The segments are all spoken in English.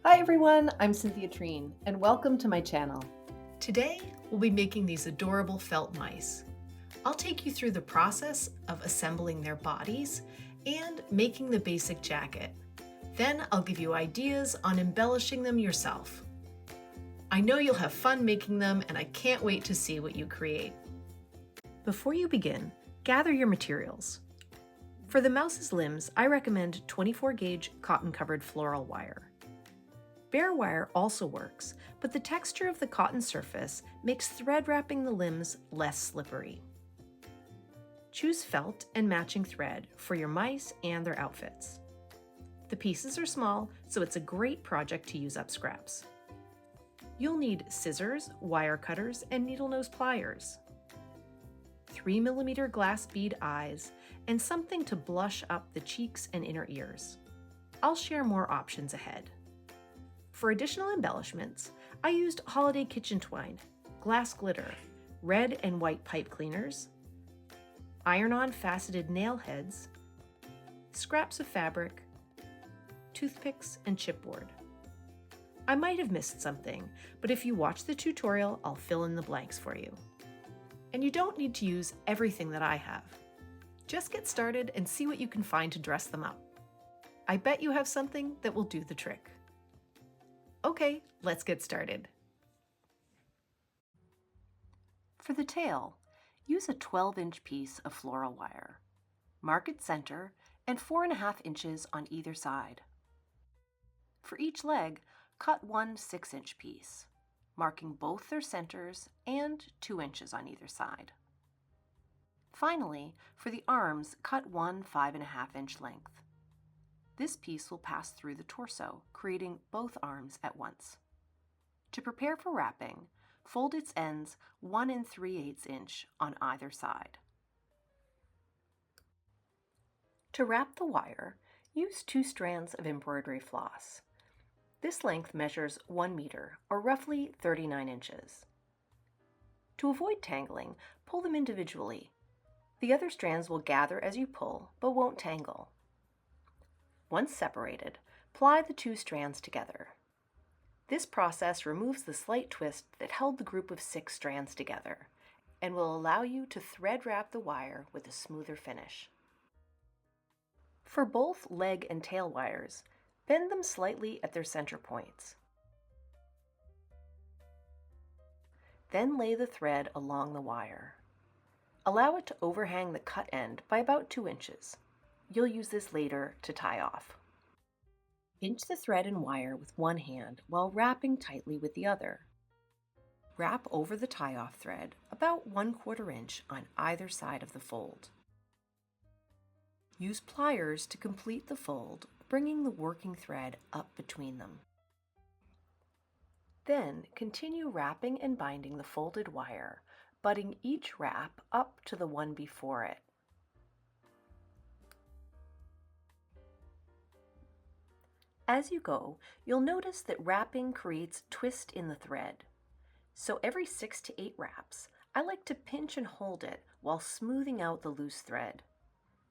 Hi everyone, I'm Cynthia Treen, and welcome to my channel. Today, we'll be making these adorable felt mice. I'll take you through the process of assembling their bodies and making the basic jacket. Then I'll give you ideas on embellishing them yourself. I know you'll have fun making them, and I can't wait to see what you create. Before you begin, gather your materials. For the mouse's limbs, I recommend 24 gauge cotton covered floral wire. Bare wire also works, but the texture of the cotton surface makes thread wrapping the limbs less slippery. Choose felt and matching thread for your mice and their outfits. The pieces are small, so it's a great project to use up scraps. You'll need scissors, wire cutters, and needle nose pliers, 3mm glass bead eyes, and something to blush up the cheeks and inner ears. I'll share more options ahead. For additional embellishments, I used holiday kitchen twine, glass glitter, red and white pipe cleaners, iron-on faceted nail heads, scraps of fabric, toothpicks, and chipboard. I might have missed something, but if you watch the tutorial, I'll fill in the blanks for you. And you don't need to use everything that I have. Just get started and see what you can find to dress them up. I bet you have something that will do the trick. Okay, let's get started. For the tail, use a 12-inch piece of floral wire. Mark its center and 4.5 inches on either side. For each leg, cut one 6-inch piece, marking both their centers and 2 inches on either side. Finally, for the arms, cut one 5.5-inch length. This piece will pass through the torso, creating both arms at once. To prepare for wrapping, fold its ends 1 3/8 inch on either side. To wrap the wire, use 2 strands of embroidery floss. This length measures 1 meter, or roughly 39 inches. To avoid tangling, pull them individually. The other strands will gather as you pull, but won't tangle. Once separated, ply the 2 strands together. This process removes the slight twist that held the group of 6 strands together and will allow you to thread wrap the wire with a smoother finish. For both leg and tail wires, bend them slightly at their center points. Then lay the thread along the wire. Allow it to overhang the cut end by about 2 inches. You'll use this later to tie off. Pinch the thread and wire with one hand while wrapping tightly with the other. Wrap over the tie-off thread about 1/4 inch on either side of the fold. Use pliers to complete the fold, bringing the working thread up between them. Then continue wrapping and binding the folded wire, butting each wrap up to the one before it. As you go, you'll notice that wrapping creates twist in the thread. So every 6 to 8 wraps, I like to pinch and hold it while smoothing out the loose thread.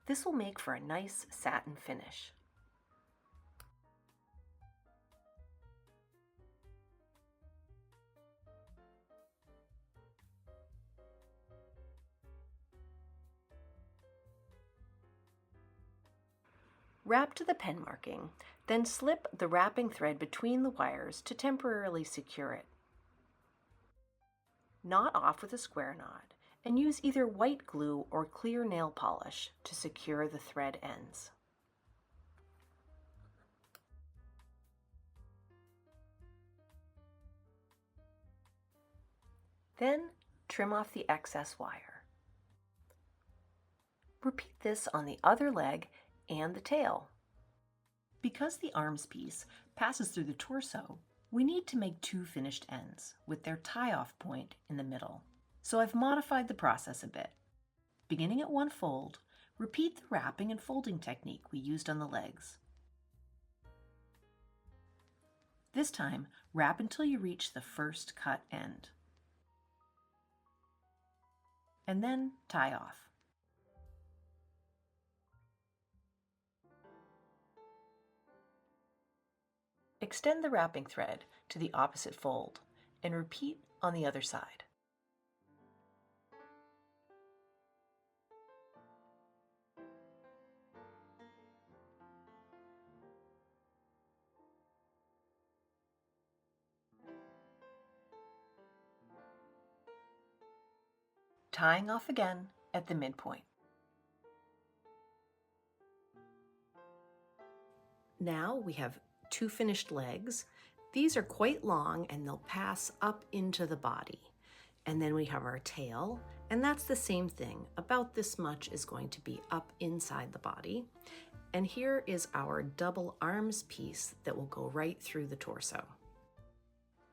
This will make for a nice satin finish. Wrap to the pen marking, then slip the wrapping thread between the wires to temporarily secure it. Knot off with a square knot and use either white glue or clear nail polish to secure the thread ends. Then trim off the excess wire. Repeat this on the other leg and the tail. Because the arms piece passes through the torso, we need to make 2 finished ends with their tie-off point in the middle. So I've modified the process a bit. Beginning at one fold, repeat the wrapping and folding technique we used on the legs. This time, wrap until you reach the first cut end. And then tie off. Extend the wrapping thread to the opposite fold and repeat on the other side. Tying off again at the midpoint. Now we have 2 finished legs. These are quite long and they'll pass up into the body. And then we have our tail, and that's the same thing. About this much is going to be up inside the body. And here is our double arms piece that will go right through the torso.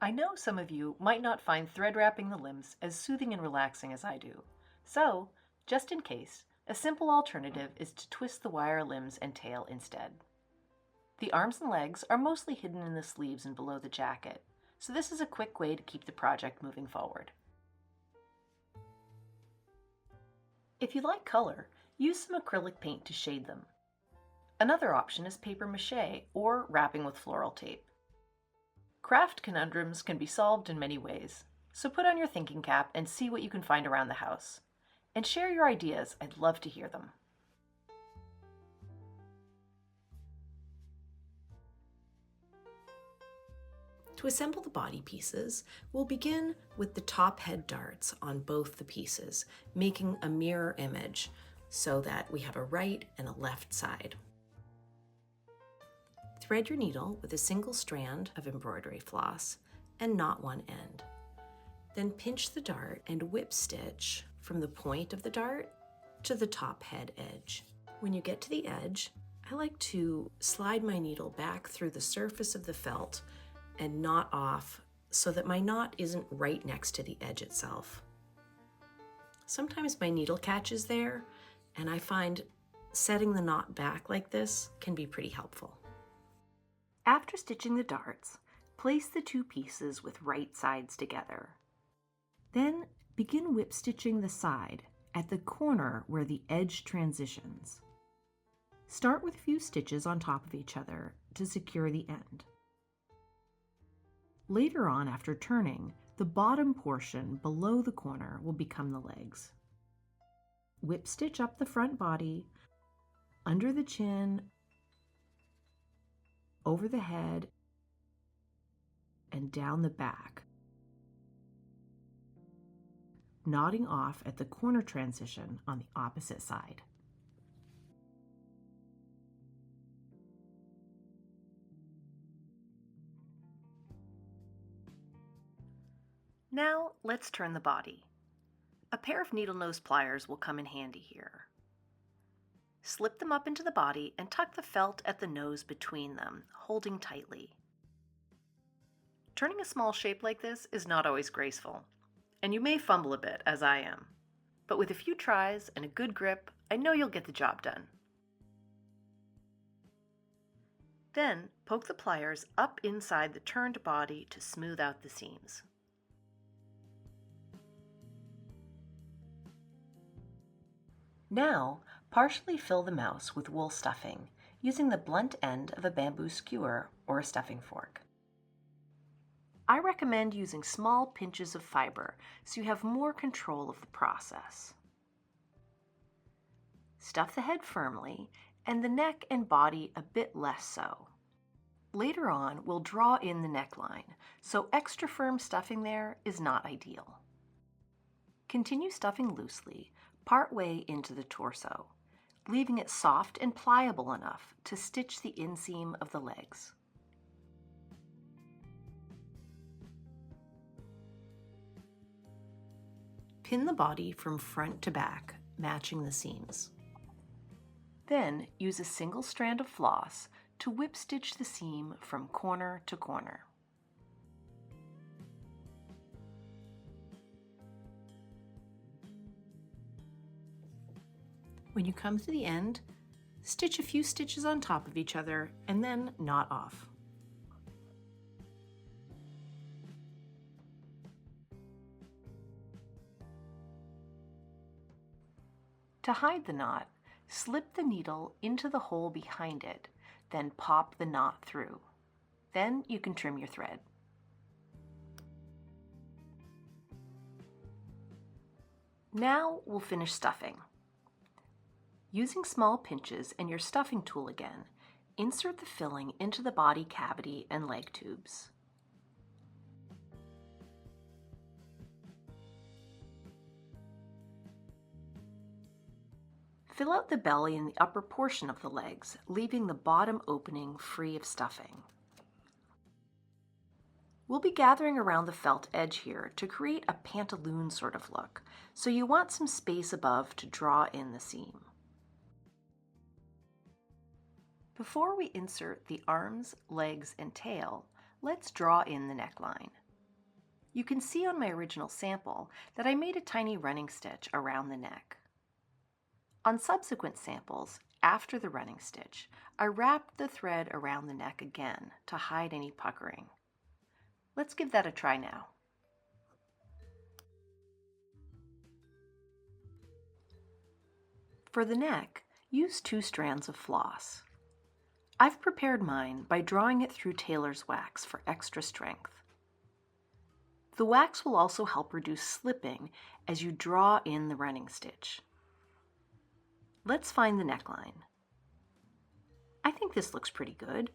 I know some of you might not find thread wrapping the limbs as soothing and relaxing as I do. So, just in case, a simple alternative is to twist the wire limbs and tail instead. The arms and legs are mostly hidden in the sleeves and below the jacket, so this is a quick way to keep the project moving forward. If you like color, use some acrylic paint to shade them. Another option is paper mache or wrapping with floral tape. Craft conundrums can be solved in many ways, so put on your thinking cap and see what you can find around the house. And share your ideas, I'd love to hear them. To assemble the body pieces, we'll begin with the top head darts on both the pieces, making a mirror image so that we have a right and a left side. Thread your needle with a single strand of embroidery floss and knot one end. Then pinch the dart and whip stitch from the point of the dart to the top head edge. When you get to the edge, I like to slide my needle back through the surface of the felt and knot off so that my knot isn't right next to the edge itself. Sometimes my needle catches there, and I find setting the knot back like this can be pretty helpful. After stitching the darts, place the 2 pieces with right sides together. Then begin whip stitching the side at the corner where the edge transitions. Start with a few stitches on top of each other to secure the end. Later on, after turning, the bottom portion below the corner will become the legs. Whip stitch up the front body, under the chin, over the head, and down the back, knotting off at the corner transition on the opposite side. Now let's turn the body. A pair of needle nose pliers will come in handy here. Slip them up into the body and tuck the felt at the nose between them, holding tightly. Turning a small shape like this is not always graceful, and you may fumble a bit, as I am. But with a few tries and a good grip, I know you'll get the job done. Then poke the pliers up inside the turned body to smooth out the seams. Now, partially fill the mouse with wool stuffing using the blunt end of a bamboo skewer or a stuffing fork. I recommend using small pinches of fiber so you have more control of the process. Stuff the head firmly and the neck and body a bit less so. Later on, we'll draw in the neckline, so extra firm stuffing there is not ideal. Continue stuffing loosely partway into the torso, leaving it soft and pliable enough to stitch the inseam of the legs. Pin the body from front to back, matching the seams. Then use a single strand of floss to whip stitch the seam from corner to corner. When you come to the end, stitch a few stitches on top of each other and then knot off. To hide the knot, slip the needle into the hole behind it, then pop the knot through. Then you can trim your thread. Now we'll finish stuffing. Using small pinches and your stuffing tool again, insert the filling into the body cavity and leg tubes. Fill out the belly and the upper portion of the legs, leaving the bottom opening free of stuffing. We'll be gathering around the felt edge here to create a pantaloon sort of look, so you want some space above to draw in the seam. Before we insert the arms, legs, and tail, let's draw in the neckline. You can see on my original sample that I made a tiny running stitch around the neck. On subsequent samples, after the running stitch, I wrapped the thread around the neck again to hide any puckering. Let's give that a try now. For the neck, use 2 strands of floss. I've prepared mine by drawing it through tailor's wax for extra strength. The wax will also help reduce slipping as you draw in the running stitch. Let's find the neckline. I think this looks pretty good.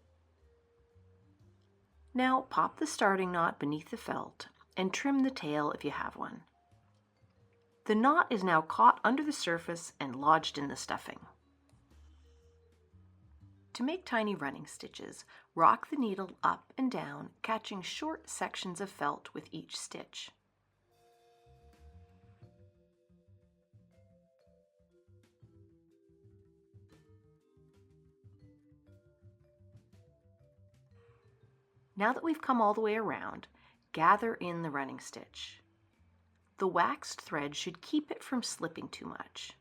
Now pop the starting knot beneath the felt and trim the tail if you have one. The knot is now caught under the surface and lodged in the stuffing. To make tiny running stitches, rock the needle up and down, catching short sections of felt with each stitch. Now that we've come all the way around, gather in the running stitch. The waxed thread should keep it from slipping too much.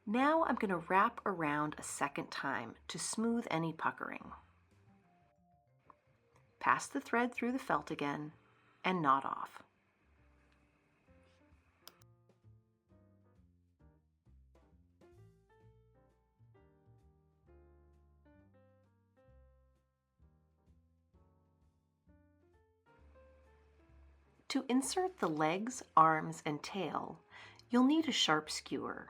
Now I'm going to wrap around a second time to smooth any puckering. Pass the thread through the felt again and knot off. To insert the legs, arms, and tail, you'll need a sharp skewer.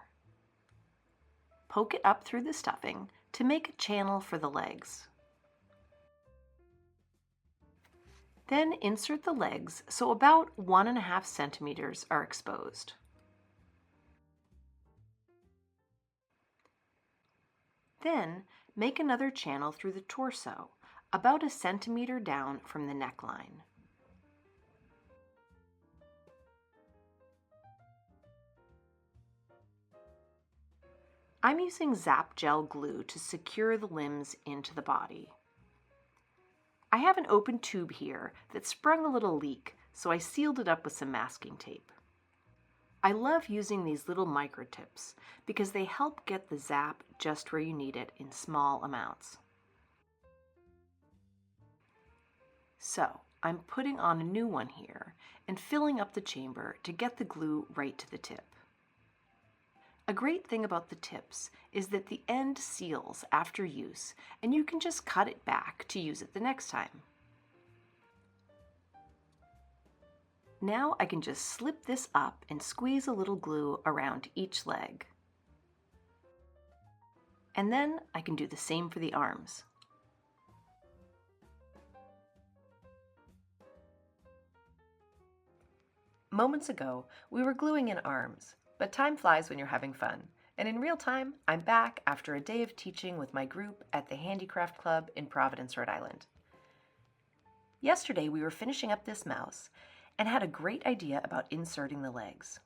Poke it up through the stuffing to make a channel for the legs. Then insert the legs so about 1.5 centimeters are exposed. Then make another channel through the torso, about 1 centimeter down from the neckline. I'm using Zap Gel glue to secure the limbs into the body. I have an open tube here that sprung a little leak, so I sealed it up with some masking tape. I love using these little micro tips because they help get the zap just where you need it in small amounts. So I'm putting on a new one here and filling up the chamber to get the glue right to the tip. A great thing about the tips is that the end seals after use, and you can just cut it back to use it the next time. Now I can just slip this up and squeeze a little glue around each leg. And then I can do the same for the arms. Moments ago, we were gluing in arms. But time flies when you're having fun, and in real time, I'm back after a day of teaching with my group at the Handicraft Club in Providence, Rhode Island. Yesterday, we were finishing up this mouse and had a great idea about inserting the legs.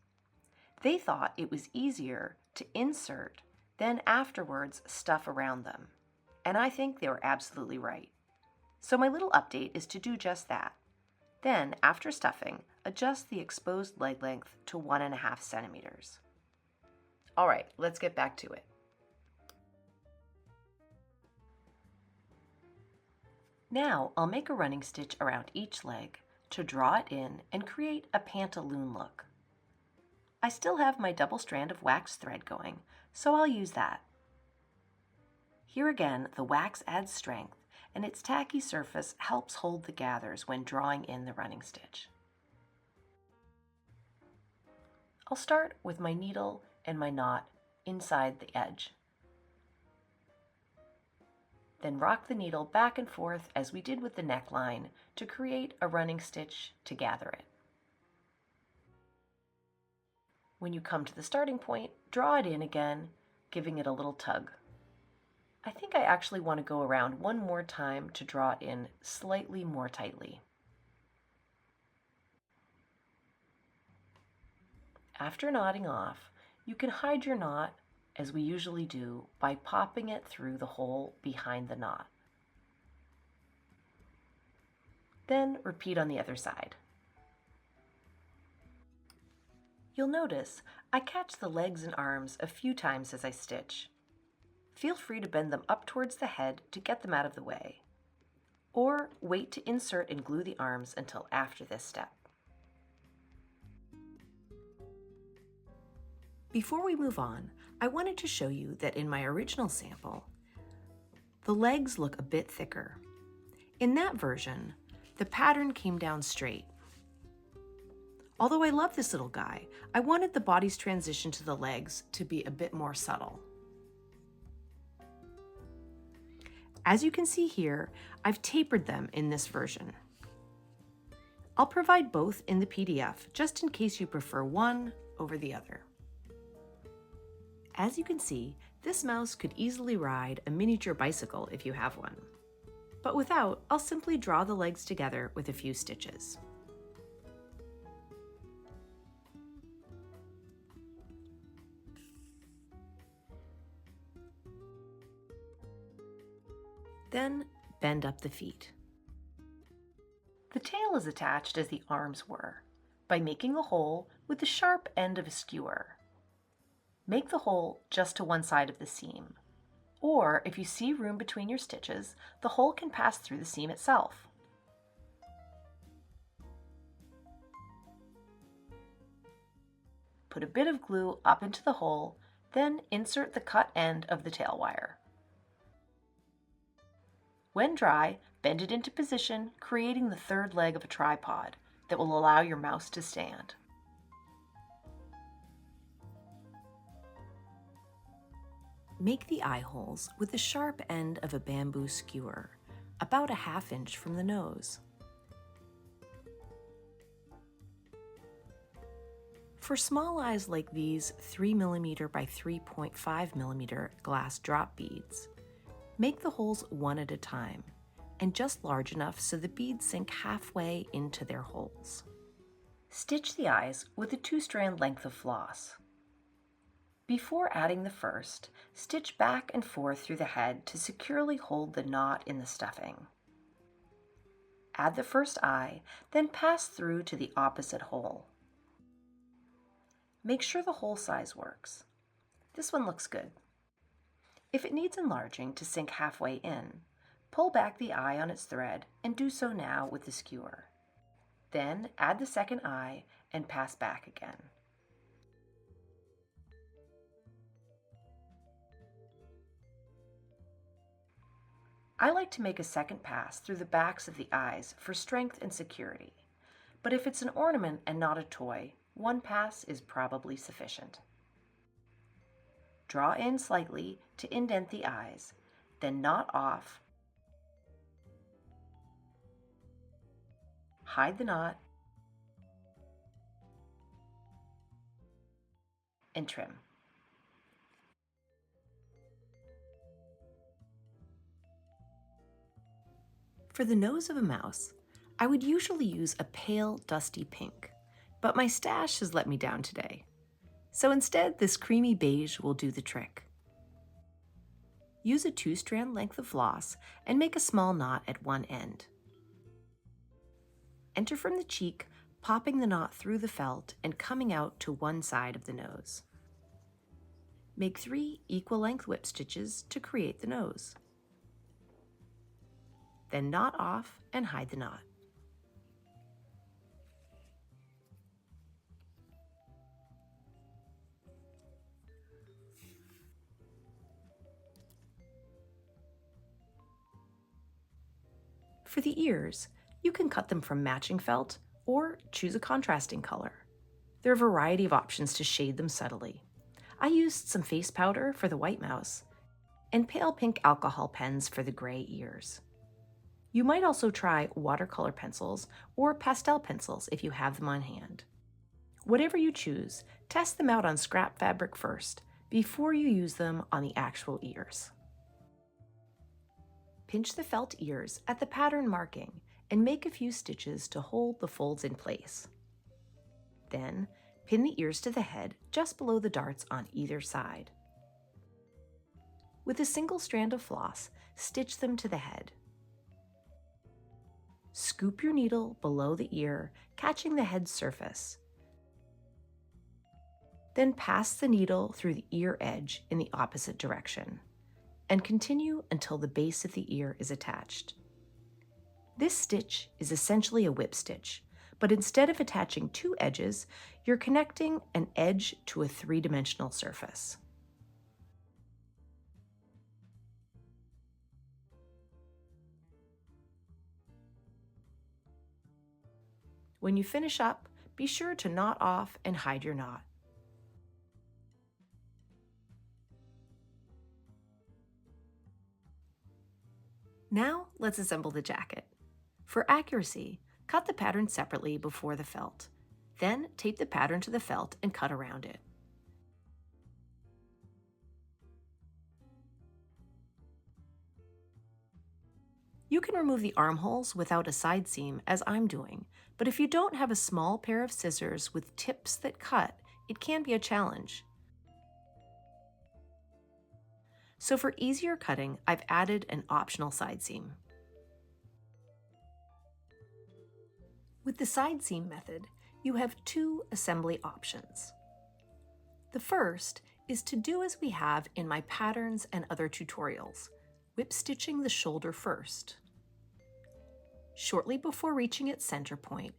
They thought it was easier to insert than afterwards stuff around them, and I think they were absolutely right. So my little update is to do just that. Then, after stuffing, adjust the exposed leg length to 1.5 centimeters. All right, let's get back to it. Now, I'll make a running stitch around each leg to draw it in and create a pantaloon look. I still have my double strand of wax thread going, so I'll use that. Here again, the wax adds strength and its tacky surface helps hold the gathers when drawing in the running stitch. I'll start with my needle and my knot inside the edge. Then rock the needle back and forth as we did with the neckline to create a running stitch to gather it. When you come to the starting point, draw it in again, giving it a little tug. I think I actually want to go around one more time to draw it in slightly more tightly. After knotting off, you can hide your knot, as we usually do, by popping it through the hole behind the knot. Then repeat on the other side. You'll notice I catch the legs and arms a few times as I stitch. Feel free to bend them up towards the head to get them out of the way, or wait to insert and glue the arms until after this step. Before we move on, I wanted to show you that in my original sample, the legs look a bit thicker. In that version, the pattern came down straight. Although I love this little guy, I wanted the body's transition to the legs to be a bit more subtle. As you can see here, I've tapered them in this version. I'll provide both in the PDF, just in case you prefer one over the other. As you can see, this mouse could easily ride a miniature bicycle if you have one. But without, I'll simply draw the legs together with a few stitches. Then bend up the feet. The tail is attached as the arms were, by making a hole with the sharp end of a skewer. Make the hole just to one side of the seam, or if you see room between your stitches, the hole can pass through the seam itself. Put a bit of glue up into the hole, then insert the cut end of the tail wire. When dry, bend it into position, creating the third leg of a tripod that will allow your mouse to stand. Make the eye holes with the sharp end of a bamboo skewer, about a ½ inch from the nose. For small eyes like these 3mm by 3.5mm glass drop beads, make the holes one at a time, and just large enough so the beads sink halfway into their holes. Stitch the eyes with a 2-strand length of floss. Before adding the first, stitch back and forth through the head to securely hold the knot in the stuffing. Add the first eye, then pass through to the opposite hole. Make sure the hole size works. This one looks good. If it needs enlarging to sink halfway in, pull back the eye on its thread and do so now with the skewer. Then add the second eye and pass back again. I like to make a second pass through the backs of the eyes for strength and security, but if it's an ornament and not a toy, one pass is probably sufficient. Draw in slightly to indent the eyes, then knot off, hide the knot, and trim. For the nose of a mouse, I would usually use a pale, dusty pink, but my stash has let me down today. So instead, this creamy beige will do the trick. Use a 2-strand length of floss and make a small knot at one end. Enter from the cheek, popping the knot through the felt and coming out to one side of the nose. Make 3 equal length whip stitches to create the nose. Then knot off and hide the knot. For the ears, you can cut them from matching felt or choose a contrasting color. There are a variety of options to shade them subtly. I used some face powder for the white mouse and pale pink alcohol pens for the gray ears. You might also try watercolor pencils or pastel pencils if you have them on hand. Whatever you choose, test them out on scrap fabric first before you use them on the actual ears. Pinch the felt ears at the pattern marking and make a few stitches to hold the folds in place. Then, pin the ears to the head just below the darts on either side. With a single strand of floss, stitch them to the head. Scoop your needle below the ear, catching the head surface. Then pass the needle through the ear edge in the opposite direction, and continue until the base of the ear is attached. This stitch is essentially a whip stitch, but instead of attaching two edges, you're connecting an edge to a three-dimensional surface. When you finish up, be sure to knot off and hide your knot. Now let's assemble the jacket. For accuracy, cut the pattern separately before the felt. Then tape the pattern to the felt and cut around it. You can remove the armholes without a side seam, as I'm doing, but if you don't have a small pair of scissors with tips that cut, it can be a challenge. So for easier cutting, I've added an optional side seam. With the side seam method, you have two assembly options. The first is to do as we have in my patterns and other tutorials, whip stitching the shoulder first. Shortly before reaching its center point,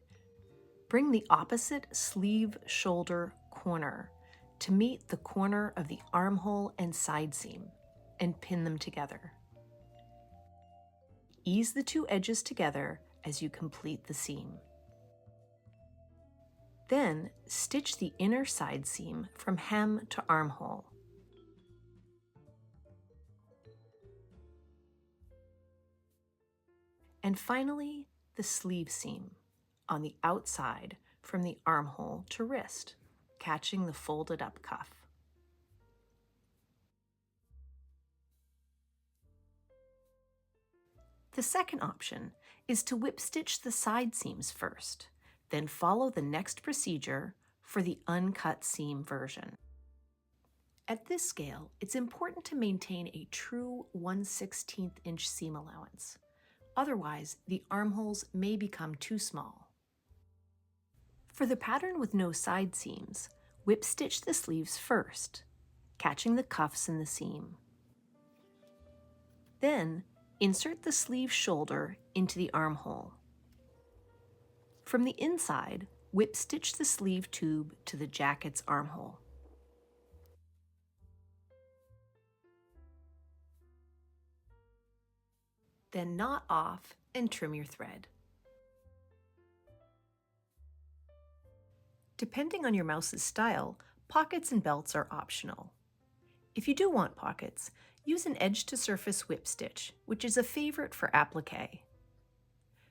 bring the opposite sleeve shoulder corner to meet the corner of the armhole and side seam and pin them together. Ease the two edges together as you complete the seam. Then stitch the inner side seam from hem to armhole. And finally, the sleeve seam on the outside from the armhole to wrist, catching the folded up cuff. The second option is to whip stitch the side seams first, then follow the next procedure for the uncut seam version. At this scale, it's important to maintain a true 1/16 inch seam allowance. Otherwise, the armholes may become too small. For the pattern with no side seams, whip stitch the sleeves first, catching the cuffs in the seam. Then, insert the sleeve shoulder into the armhole. From the inside, whip stitch the sleeve tube to the jacket's armhole. Then knot off and trim your thread. Depending on your mouse's style, pockets and belts are optional. If you do want pockets, use an edge-to-surface whip stitch, which is a favorite for applique.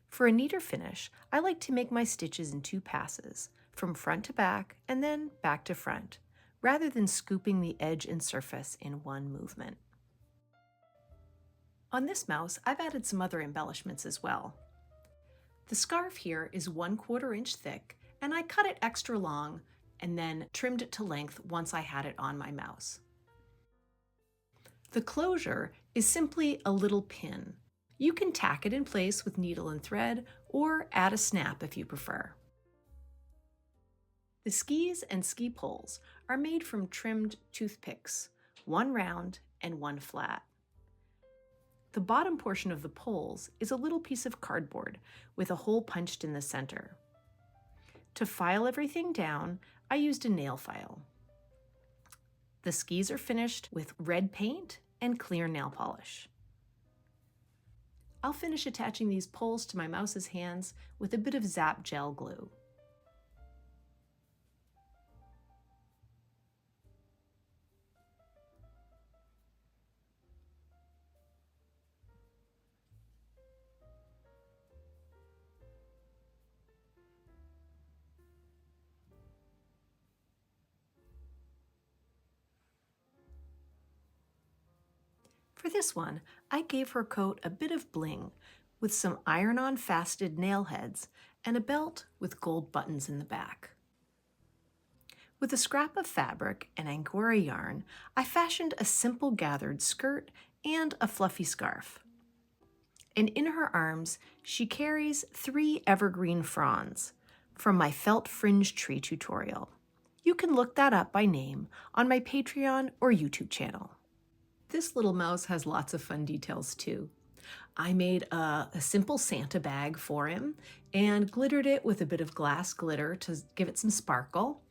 For a neater finish, I like to make my stitches in two passes, from front to back and then back to front, rather than scooping the edge and surface in one movement. On this mouse, I've added some other embellishments as well. The scarf here is 1/4 inch thick, and I cut it extra long and then trimmed it to length once I had it on my mouse. The closure is simply a little pin. You can tack it in place with needle and thread or add a snap if you prefer. The skis and ski poles are made from trimmed toothpicks, one round and one flat. The bottom portion of the poles is a little piece of cardboard with a hole punched in the center. To file everything down, I used a nail file. The skis are finished with red paint and clear nail polish. I'll finish attaching these poles to my mouse's hands with a bit of Zap gel glue. For this one, I gave her coat a bit of bling with some iron-on faceted nail heads and a belt with gold buttons in the back. With a scrap of fabric and Angora yarn, I fashioned a simple gathered skirt and a fluffy scarf. And in her arms, she carries 3 evergreen fronds from my felt fringe tree tutorial. You can look that up by name on my Patreon or YouTube channel. This little mouse has lots of fun details too. I made a simple Santa bag for him and glittered it with a bit of glass glitter to give it some sparkle.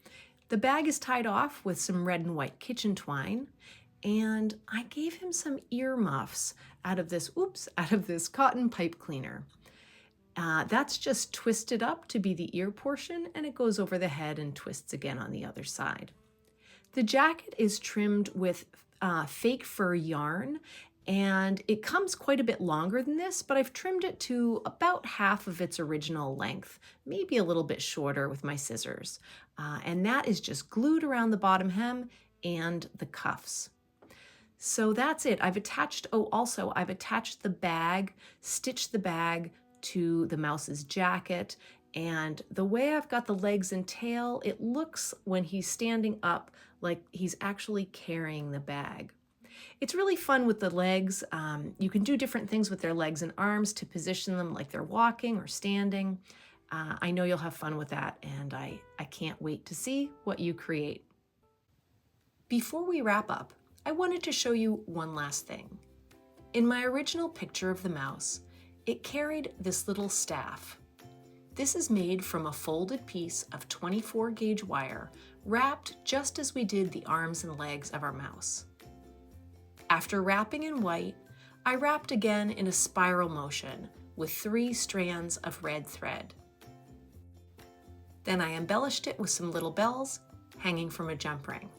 The bag is tied off with some red and white kitchen twine, and I gave him some ear muffs out of this cotton pipe cleaner. That's just twisted up to be the ear portion, and it goes over the head and twists again on the other side. The jacket is trimmed with fake fur yarn, and it comes quite a bit longer than this, but I've trimmed it to about half of its original length, maybe a little bit shorter with my scissors. And that is just glued around the bottom hem and the cuffs. So that's it. I've attached the bag, stitched the bag to the mouse's jacket, and the way I've got the legs and tail, it looks when he's standing up like he's actually carrying the bag. It's really fun with the legs. You can do different things with their legs and arms to position them like they're walking or standing. I know you'll have fun with that, and I can't wait to see what you create. Before we wrap up, I wanted to show you one last thing. In my original picture of the mouse, it carried this little staff. This is made from a folded piece of 24 gauge wire wrapped just as we did the arms and legs of our mouse. After wrapping in white, I wrapped again in a spiral motion with 3 strands of red thread. Then I embellished it with some little bells hanging from a jump ring.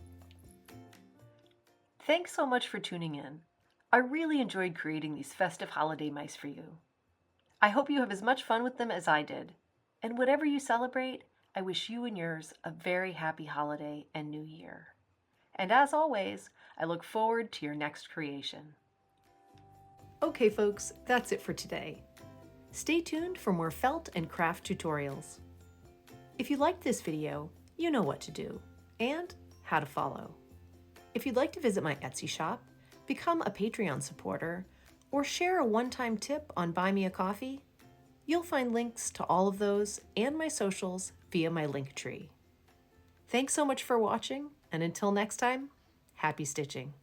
Thanks so much for tuning in. I really enjoyed creating these festive holiday mice for you. I hope you have as much fun with them as I did. And whatever you celebrate, I wish you and yours a very happy holiday and new year. And as always, I look forward to your next creation. Okay folks, that's it for today. Stay tuned for more felt and craft tutorials. If you liked this video, you know what to do and how to follow. If you'd like to visit my Etsy shop, become a Patreon supporter, or share a one-time tip on Buy Me a Coffee, you'll find links to all of those and my socials via my link tree. Thanks so much for watching, and until next time, happy stitching.